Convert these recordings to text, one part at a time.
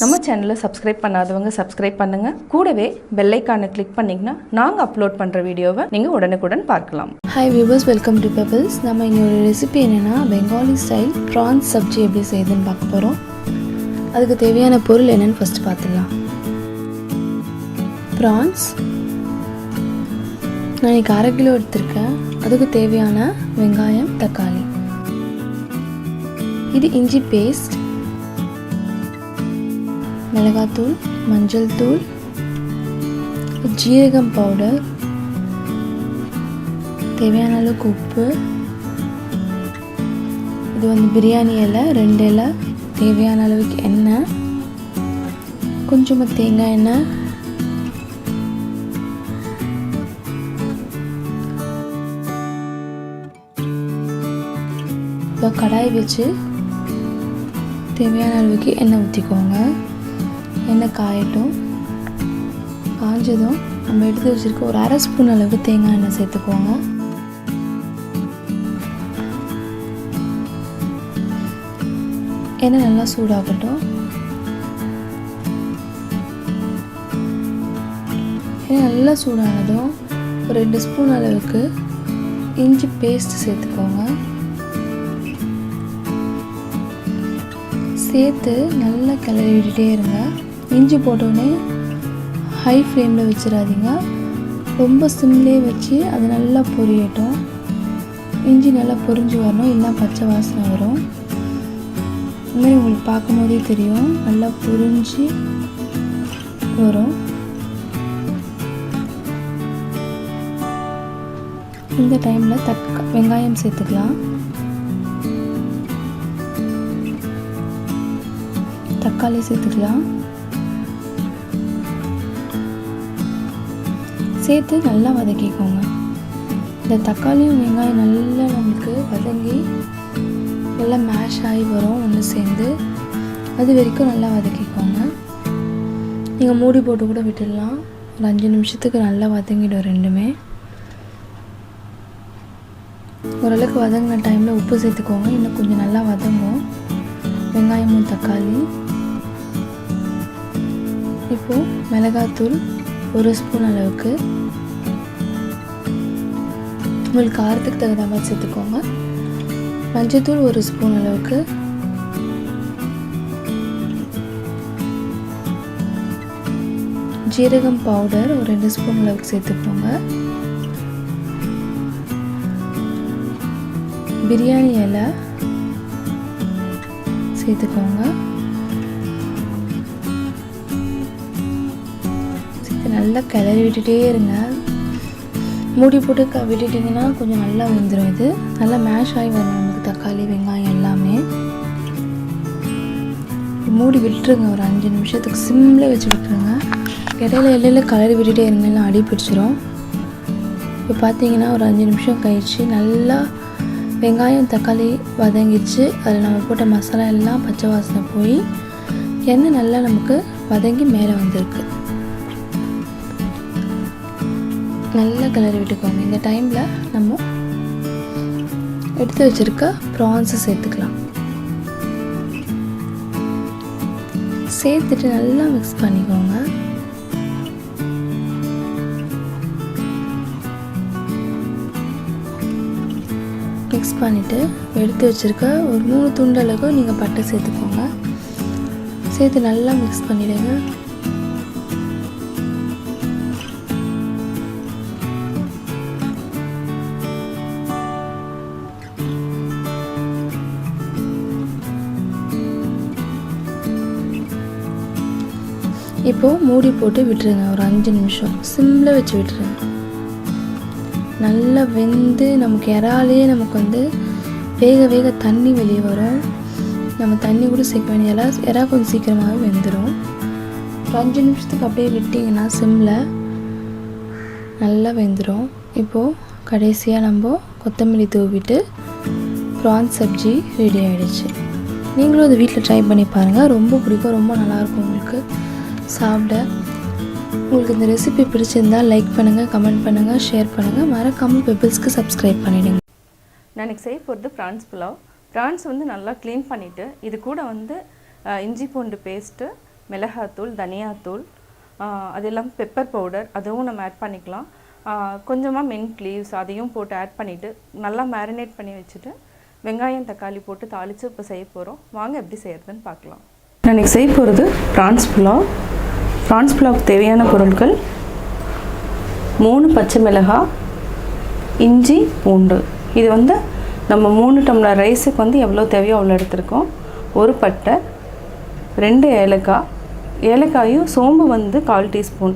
நம்ம சேனலை சப்ஸ்கிரைப் பண்ணாதவங்க சப்ஸ்கிரைப் பண்ணுங்க. கூடவே பெல் ஐகானை கிளிக் பண்ணீங்கன்னா நாங்க அப்லோட் பண்ற வீடியோவை நீங்க உடனுக்குடன் பார்க்கலாம். Hi viewers, welcome to pebbles. நம்ம இன்னொரு ரெசிபி என்னன்னா பெங்காலி ஸ்டைல் ப்ரான்ஸ் சப்ஜி எப்படி செய்யுதுன்னு பார்க்க போறோம். அதுக்கு தேவையான பொருள் என்னன்னு ஃபர்ஸ்ட் பார்த்துடலாம். ப்ரான்ஸ் நான் இன்னைக்கு 1/2 கிலோ எடுத்திருக்கேன். அதுக்கு தேவையான வெங்காயம், தக்காளி, இது இஞ்சி பேஸ்ட், மிளகாத்தூள், மஞ்சள் தூள், ஜீரகம் பவுடர், தேவையான அளவுக்கு உப்பு, இது வந்து பிரியாணி இலை 2 இலை, தேவையான அளவுக்கு எண்ணெய், கொஞ்சமாக தேங்காய் எண்ணெய், இப்போ கடாய் வச்சு தேவையான அளவுக்கு எண்ணெய் ஊற்றிக்கோங்க. எண்ணெய் காயட்டும். காஞ்சதும் நம்ம எடுத்து வச்சுருக்க ஒரு 1/2 ஸ்பூன் அளவுக்கு தேங்காய் எண்ணெய் சேர்த்துக்கோங்க. எண்ணெய் நல்லா சூடாகட்டும். எண்ணெய் நல்லா சூடானதும் ஒரு 2 ஸ்பூன் அளவுக்கு இஞ்சி பேஸ்ட் சேர்த்துக்கோங்க. சேர்த்து நல்லா கிளறி விட்டுட்டே இருங்க. இஞ்சி போட்டோடனே ஹை ஃப்ளேமில் வச்சிடாதீங்க, ரொம்ப சிம்லேயே வச்சு அது நல்லா பொரியட்டும். இஞ்சி நல்லா பொரிஞ்சு வரணும், இல்லைனா பச்சை வாசனை வரும். இந்தமாதிரி உங்களுக்கு பார்க்கும் போதே தெரியும், நல்லா பொரிஞ்சு வரும். இந்த டைமில் வெங்காயம் சேர்த்துக்கலாம். தக்காளி சேர்த்துக்கலாம். சேர்த்து நல்லா வதக்கிக்கோங்க. இந்த தக்காளியும் வெங்காயம் நல்லா நமக்கு வதங்கி நல்லா மேஷ் ஆகி வரும் ஒன்று சேர்ந்து. அது வரைக்கும் நல்லா வதக்கிக்கோங்க. நீங்கள் மூடி போட்டு கூட விட்டுடலாம். ஒரு 5 நிமிஷத்துக்கு நல்லா வதங்கிடும் ரெண்டுமே. ஓரளவுக்கு வதங்கின டைமில் உப்பு சேர்த்துக்கோங்க. இன்னும் கொஞ்சம் நல்லா வதங்கும் வெங்காயமும் தக்காளி. இப்போது மிளகாத்தூள் 1 ஸ்பூன் அளவுக்கு, உங்களுக்கு காரத்துக்கு தகுந்த மாதிரி சேர்த்துக்கோங்க. மஞ்சள்தூள் 1 ஸ்பூன் அளவுக்கு, ஜீரகம் பவுடர் ஒரு 2 ஸ்பூன் அளவுக்கு சேர்த்துக்கோங்க. பிரியாணி இலை சேர்த்துக்கோங்க. நல்லா கிளறி விட்டுட்டே இருங்க. மூடி போட்டு விட்டுட்டிங்கன்னா கொஞ்சம் நல்லா வெந்துடும். இது நல்லா மேஷ் ஆகி வரும் நமக்கு தக்காளி வெங்காயம் எல்லாமே. மூடி விட்டுருங்க ஒரு 5 நிமிஷத்துக்கு சிம்மில் வச்சு விட்டுருங்க. இடையில கிளறி விட்டுட்டே இருங்க, எல்லாம் அடி பிடிச்சிரும். இப்போ பார்த்தீங்கன்னா ஒரு 5 நிமிஷம் கழிச்சு நல்லா வெங்காயம் தக்காளி வதங்கிச்சு. அதில் நம்ம போட்ட மசாலா எல்லாம் பச்சை வாசனை போய் எண்ணெய் நல்லா நமக்கு வதங்கி மேலே வந்திருக்கு. நல்லா கிளறி விட்டுக்கோங்க. இந்த டைமில் நம்ம எடுத்து வச்சுருக்க ப்ரான்ஸை சேர்த்துக்கலாம். சேர்த்துட்டு நல்லா மிக்ஸ் பண்ணிக்கோங்க. மிக்ஸ் பண்ணிவிட்டு எடுத்து வச்சுருக்க ஒரு 3 துண்டு அளவுக்கு நீங்கள் பட்டை சேர்த்துக்கோங்க. சேர்த்து நல்லா மிக்ஸ் பண்ணிவிடுங்க. இப்போது மூடி போட்டு விட்டுருங்க. ஒரு 5 நிமிஷம் சிம்மில் வச்சு விட்டுருங்க. நல்லா வெந்து நமக்கு இறாலேயே நமக்கு வந்து வேக தண்ணி வெளியே வரும். நம்ம தண்ணி கூட சேர்க்க வேண்டிய இறா கொஞ்சம் சீக்கிரமாகவே வெந்துடும். ஒரு 5 நிமிஷத்துக்கு அப்படியே விட்டிங்கன்னா சிம்மில் நல்லா வெந்துடும். இப்போது கடைசியாக நம்ம கொத்தமல்லி தூவிட்டு ப்ரான்ஸ் சப்ஜி ரெடி ஆகிடுச்சு. நீங்களும் அதை வீட்டில் ட்ரை பண்ணி பாருங்கள். ரொம்ப பிடிக்கும், ரொம்ப நல்லாயிருக்கும் உங்களுக்கு சாப்பிட. உங்களுக்கு இந்த ரெசிபி பிடிச்சிருந்தால் லைக் பண்ணுங்கள், கமெண்ட் பண்ணுங்கள், ஷேர் பண்ணுங்கள். மறக்காமல் பெபிள்ஸ்க்கு சப்ஸ்கிரைப் பண்ணிவிடுங்க. நான் இன்றைக்கி செய்ய போகிறது ப்ரான்ஸ் புலாவ். ப்ரான்ஸ் வந்து நல்லா க்ளீன் பண்ணிவிட்டு இது கூட வந்து இஞ்சி பூண்டு பேஸ்ட்டு, மிளகாத்தூள், தனியாத்தூள், அது இல்லாமல் பெப்பர் பவுடர் அதுவும் நம்ம ஆட் பண்ணிக்கலாம். கொஞ்சமாக மின்ட் லீவ்ஸ் அதையும் போட்டு ஆட் பண்ணிவிட்டு நல்லா மேரினேட் பண்ணி வச்சுட்டு வெங்காயம் தக்காளி போட்டு தாளித்து இப்போ செய்ய போகிறோம். வாங்க எப்படி செய்கிறதுன்னு பார்க்கலாம். நான் இன்றைக்கி செய்ய போகிறது ப்ரான்ஸ் புலாவ். ப்ரான்ஸ் புலாவுக்கு தேவையான பொருட்கள் 3 பச்சை மிளகாய், இஞ்சி, பூண்டு. இது வந்து நம்ம 3 டம்ளர் ரைஸுக்கு வந்து எவ்வளோ தேவையோ அவ்வளோ எடுத்துருக்கோம். ஒரு பட்டை, 2 ஏலக்காய், ஏலக்காயும் சோம்பு வந்து 1/4 டீஸ்பூன்.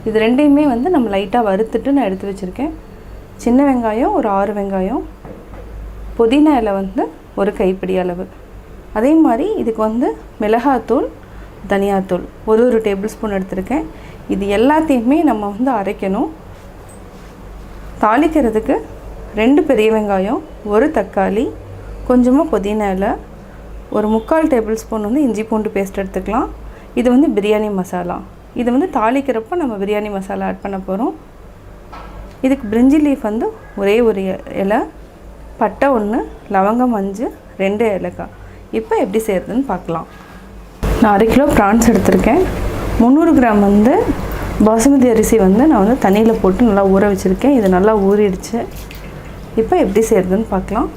இது ரெண்டையுமே வந்து நம்ம லைட்டாக வறுத்துட்டு நான் எடுத்து வச்சுருக்கேன். சின்ன வெங்காயம் ஒரு 6 வெங்காயம், புதினா இலை வந்து ஒரு கைப்பிடி அளவு. அதே மாதிரி இதுக்கு வந்து மிளகாத்தூள், தனியாத்தூள் ஒரு டேபிள் ஸ்பூன் எடுத்திருக்கேன். இது எல்லாத்தையுமே நம்ம வந்து அரைக்கணும். தாளிக்கிறதுக்கு 2 பெரிய வெங்காயம், ஒரு தக்காளி, கொஞ்சமாக புதினா இலை, ஒரு 3/4 டேபிள் ஸ்பூன் வந்து இஞ்சி பூண்டு பேஸ்ட் எடுத்துக்கலாம். இது வந்து பிரியாணி மசாலா. இது வந்து தாளிக்கிறப்போ நம்ம பிரியாணி மசாலா ஆட் பண்ண போகிறோம். இதுக்கு பிரிஞ்சி லீஃப் வந்து ஒரே ஒரு இலை, பட்டை 1, லவங்கம் 5, 2 ஏலக்காய். இப்போ எப்படி செய்கிறதுன்னு பார்க்கலாம். நான் 1/2 கிலோ ப்ரான்ஸ் எடுத்திருக்கேன். 300 கிராம் வந்து பாசுமதி அரிசி வந்து நான் வந்து தண்ணியில் போட்டு நல்லா ஊற வச்சுருக்கேன். இது நல்லா ஊறிடுச்சு. இப்போ எப்படி செய்கிறதுன்னு பார்க்கலாம்.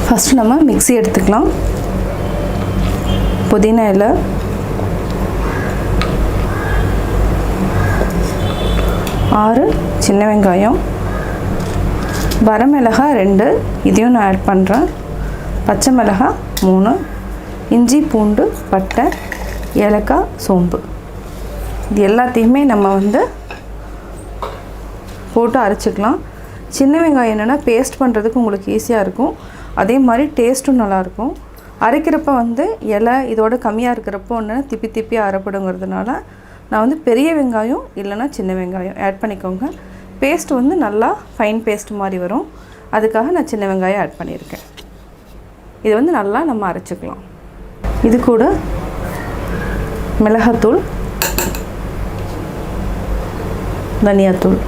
ஃபஸ்ட்டு நம்ம மிக்ஸி எடுத்துக்கலாம். புதினா இலை, ஆறு சின்ன வெங்காயம், வரமிளகாய் 2, இதையும் நான் ஆட் பண்ணுறேன். பச்சை மிளகாய் 3, இஞ்சி பூண்டு, பட்டை, ஏலக்காய், சோம்பு. இது எல்லாத்தையுமே நம்ம வந்து போட்டு அரைச்சிக்கலாம். சின்ன வெங்காயம் என்னென்னா பேஸ்ட் பண்ணுறதுக்கு உங்களுக்கு ஈஸியாக இருக்கும். அதே மாதிரி டேஸ்ட்டும் நல்லாயிருக்கும். அரைக்கிறப்ப வந்து இலை இதோட கம்மியாக இருக்கிறப்போ ஒன்று திப்பி அரைப்படுங்கிறதுனால நான் வந்து பெரிய வெங்காயம் இல்லைன்னா சின்ன வெங்காயம் ஆட் பண்ணிக்கோங்க. பேஸ்ட் வந்து நல்லா ஃபைன் பேஸ்ட் மாதிரி வரும். அதுக்காக நான் சின்ன வெங்காயம் ஆட் பண்ணியிருக்கேன். இது வந்து நல்லா நம்ம அரைச்சிக்கலாம். இது கூட மிளகாத்தூள், தனியாத்தூள்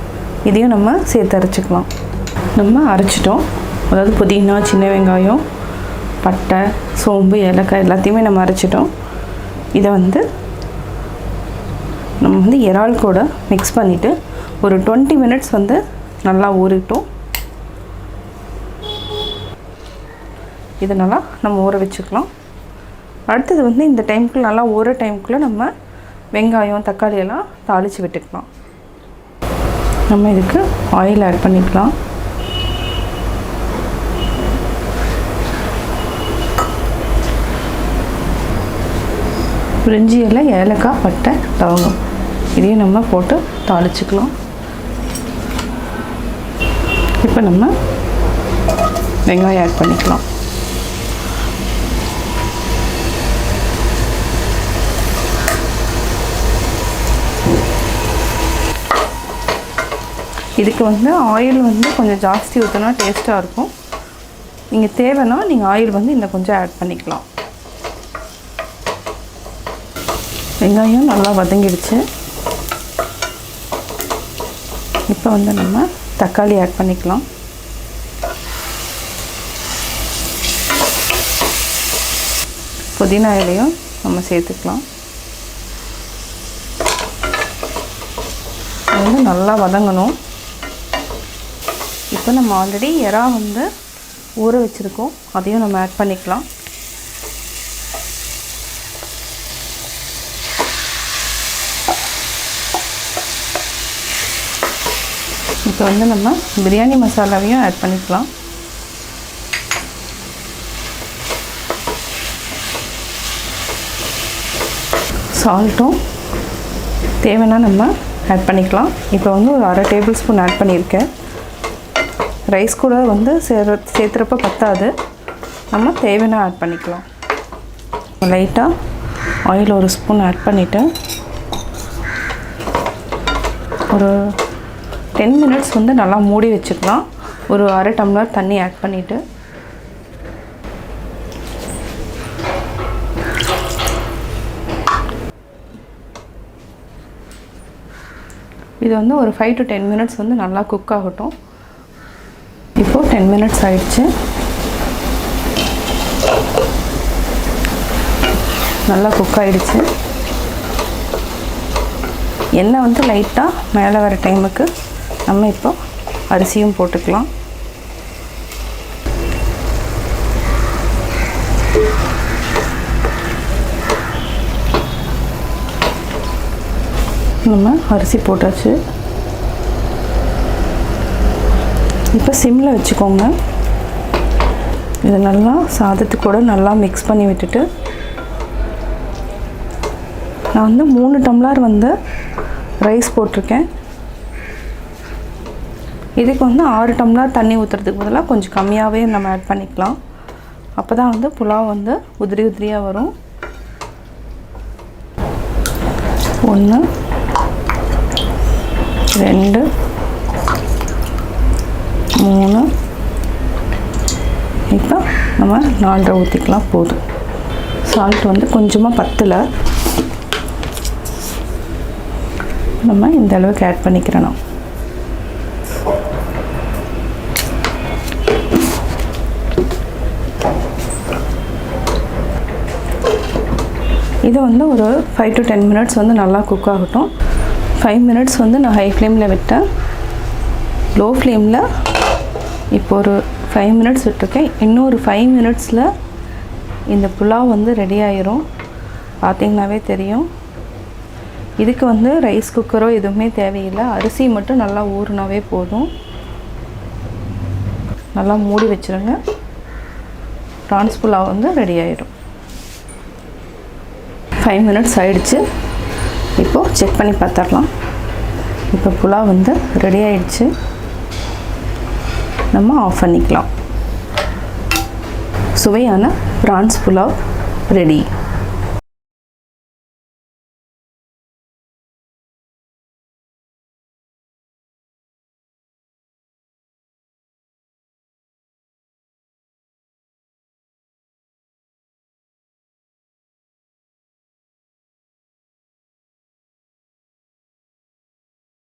இதையும் நம்ம சேர்த்து அரைச்சிக்கலாம். நம்ம அரைச்சிட்டோம். அதாவது புதினா, சின்ன வெங்காயம், பட்டை, சோம்பு, ஏலக்காய் எல்லாத்தையுமே நம்ம அரைச்சிட்டோம். இதை வந்து நம்ம வந்து இறால் கூட மிக்ஸ் பண்ணிவிட்டு ஒரு 20 மினிட்ஸ் வந்து நல்லா ஊறிட்டோம். இது நல்லா நம்ம ஊற வச்சுக்கலாம். அடுத்தது வந்து இந்த டைமுக்குள்ளே நல்லா ஊற டைமுக்குள்ளே நம்ம வெங்காயம் தக்காளி எல்லாம் தாளித்து விட்டுக்கலாம். நம்ம இதுக்கு ஆயில் ஆட் பண்ணிக்கலாம். பிரிஞ்சி இலை, ஏலக்காய், பட்டை, லவங்கம் இதையும் நம்ம போட்டு தாளிச்சுக்கலாம். இப்போ நம்ம வெங்காயம் ஆட் பண்ணிக்கலாம். இதுக்கு வந்து ஆயில் வந்து கொஞ்சம் ஜாஸ்தி ஊற்றினா டேஸ்ட்டாக இருக்கும். நீங்கள் தேவைன்னா நீங்கள் ஆயில் வந்து இன்னும் கொஞ்சம் ஆட் பண்ணிக்கலாம். வெங்காயம் நல்லா வதங்கிடுச்சு. இப்போ வந்து நம்ம தக்காளி ஆட் பண்ணிக்கலாம். புதினா இலையும் நம்ம சேர்த்துக்கலாம். அது வந்து நல்லா வதங்கணும். இப்போ நம்ம ஆல்ரெடி இறா வந்து ஊற வச்சுருக்கோம். அதையும் நம்ம ஆட் பண்ணிக்கலாம். இப்போ வந்து நம்ம பிரியாணி மசாலாவையும் ஆட் பண்ணிக்கலாம். சால்ட்டும் தேவைன்னா நம்ம ஆட் பண்ணிக்கலாம். இப்போ வந்து ஒரு 1/2 டேபிள் ஸ்பூன் ஆட் பண்ணியிருக்கேன். ரைஸ் கூட வந்து சேர்த்துறப்ப பத்தாது, நம்ம தேவைன்னா ஆட் பண்ணிக்கலாம். லைட்டாக ஆயில் ஒரு ஸ்பூன் ஆட் பண்ணிவிட்டு ஒரு 10 மினிட்ஸ் வந்து நல்லா மூடி வச்சுக்கலாம். ஒரு 1/2 டம்ளர் தண்ணி ஆட் பண்ணிவிட்டு இது வந்து ஒரு 5 to 10 மினிட்ஸ் வந்து நல்லா குக் ஆகட்டும். இப்போது 10 மினிட்ஸ் ஆயிடுச்சு. நல்லா குக் ஆகிடுச்சு. எண்ணெய் வந்து லைட்டாக மேலே வர டைமுக்கு நம்ம இப்போ அரிசியும் போட்டுக்கலாம். நம்ம அரிசி போட்டாச்சு. இப்போ சிம்மில் வச்சுக்கோங்க. இது நல்லா சாதத்துக்கு கூட நல்லா மிக்ஸ் பண்ணி விட்டுட்டு, நான் வந்து 3 டம்ளர் வந்து ரைஸ் போட்டிருக்கேன். இதுக்கு வந்து 6 டம்ளர் தண்ணி ஊற்றுறதுக்கு பதிலாக கொஞ்சம் கம்மியாகவே நம்ம ஆட் பண்ணிக்கலாம். அப்போ தான் வந்து புலாவ் வந்து உதிரி உதிரியாக வரும். 1 2 3 இப்போ நம்ம 4 ஊற்றிக்கலாம். போதும். சால்ட் வந்து கொஞ்சமாக பத்தலை, நம்ம இந்த அளவுக்கு ஆட் பண்ணிக்கிறோம். இது வந்து ஒரு 5 to 10 மினிட்ஸ் வந்து நல்லா குக் ஆகட்டும். 5 மினிட்ஸ் வந்து நான் ஹை ஃப்ளேமில் விட்டேன். லோ ஃப்ளேமில் இப்போ ஒரு 5 மினிட்ஸ் விட்டுருக்கேன். இன்னொரு 5 மினிட்ஸில் இந்த புலாவ் வந்து ரெடி ஆயிரும். பார்த்திங்கனாவே தெரியும். இதுக்கு வந்து ரைஸ் குக்கரோ எதுவுமே தேவையில்லை. அரிசி மட்டும் நல்லா ஊறினாவே போதும். நல்லா மூடி வச்சுருங்க. ப்ரான்ஸ் புலாவ் வந்து ரெடி ஆயிடும். 5 மினிட்ஸ் ஆயிடுச்சு. இப்போது செக் பண்ணி பார்த்துடலாம். இப்போ புலாவ் வந்து ரெடி ஆயிடுச்சு. நம்ம ஆஃப் பண்ணிக்கலாம். சுவையான ப்ரான்ஸ் புலாவ் ரெடி.